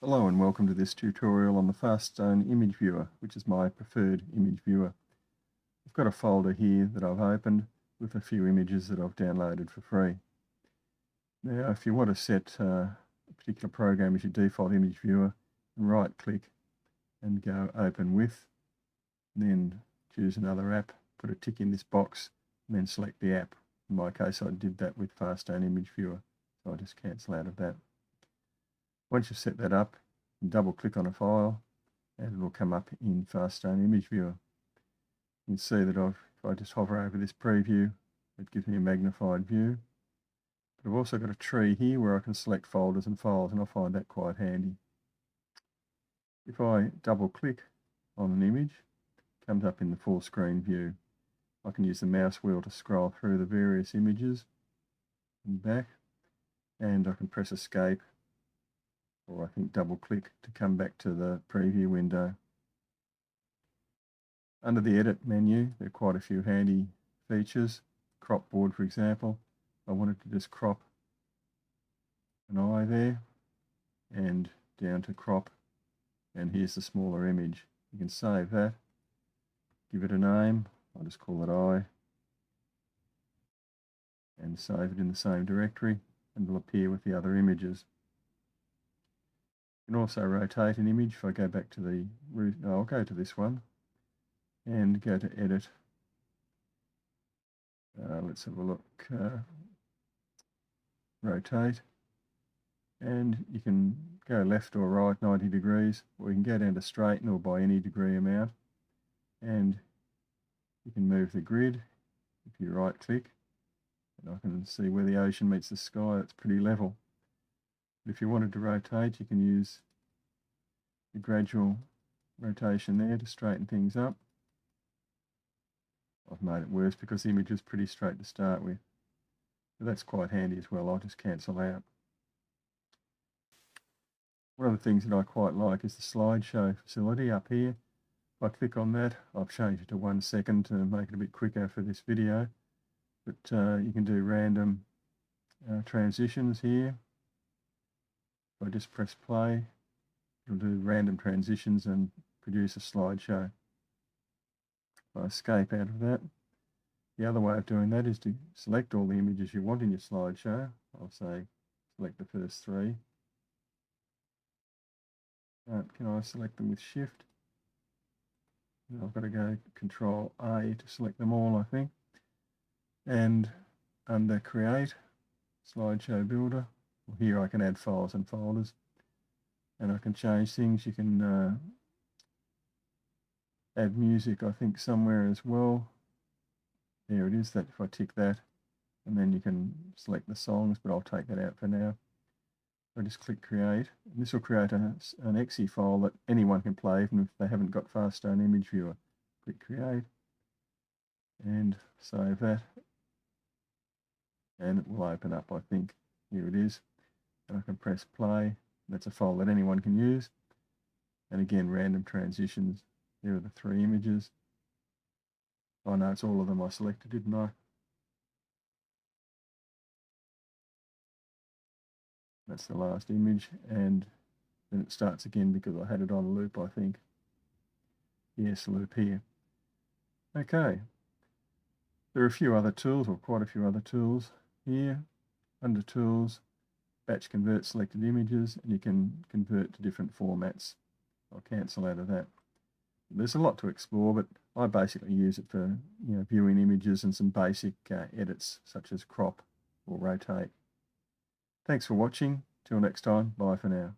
Hello and welcome to this tutorial on the Faststone image viewer, which is my preferred image viewer. I've got a folder here that I've opened with a few images that I've downloaded for free. Now if you want to set a particular program as your default image viewer, right click and go open with, then choose another app, put a tick in this box and then select the app. In my case I did that with Faststone image viewer, so I just cancel out of that. Once you've set that up, double click on a file and it will come up in Faststone image viewer. You can see that if I just hover over this preview, it gives me a magnified view. But I've also got a tree here where I can select folders and files, and I find that quite handy. If I double click on an image, it comes up in the full screen view. I can use the mouse wheel to scroll through the various images and back, and I can press escape, or I think double click to come back to the preview window. Under the edit menu, there are quite a few handy features. Crop board, for example. I wanted to just crop an eye there and down to crop, and here's the smaller image. You can save that, give it a name. I'll just call it eye and save it in the same directory, and it'll appear with the other images. You can also rotate an image. If I go back to the I'll go to this one and go to edit. Let's have a look. Rotate, and you can go left or right 90 degrees, or you can go down to straighten or by any degree amount, and you can move the grid if you right click, and I can see where the ocean meets the sky. It's pretty level. But if you wanted to rotate, you can use the gradual rotation there to straighten things up. I've made it worse because the image is pretty straight to start with, but that's quite handy as well. I'll just cancel out. One of the things that I quite like is the slideshow facility up here. If I click on that, I've changed it to 1 second to make it a bit quicker for this video, but you can do random transitions here. If I just press play, it'll do random transitions and produce a slideshow. If I escape out of that, the other way of doing that is to select all the images you want in your slideshow. I'll say select the first 3. Can I select them with Shift? I've got to go Control A to select them all, I think. And under Create, Slideshow Builder, well, here I can add files and folders, and I can change things. You can add music, I think, somewhere as well. There it is. That if I tick that, and then you can select the songs, but I'll take that out for now. I just click Create, and this will create an exe file that anyone can play, even if they haven't got Faststone Image Viewer. Click Create, and save that, and it will open up, I think. Here it is, and I can press play. That's a file that anyone can use, and again, random transitions. There are the 3 images. I know it's all of them I selected, didn't I? That's the last image, and then it starts again because I had it on loop, I think. Yes, loop here. Okay. There are a few other tools, or quite a few other tools here. Under Tools, Batch Convert Selected Images, and you can convert to different formats. I'll cancel out of that. There's a lot to explore, but I basically use it for viewing images and some basic edits such as crop or rotate. Thanks for watching. Till next time, bye for now.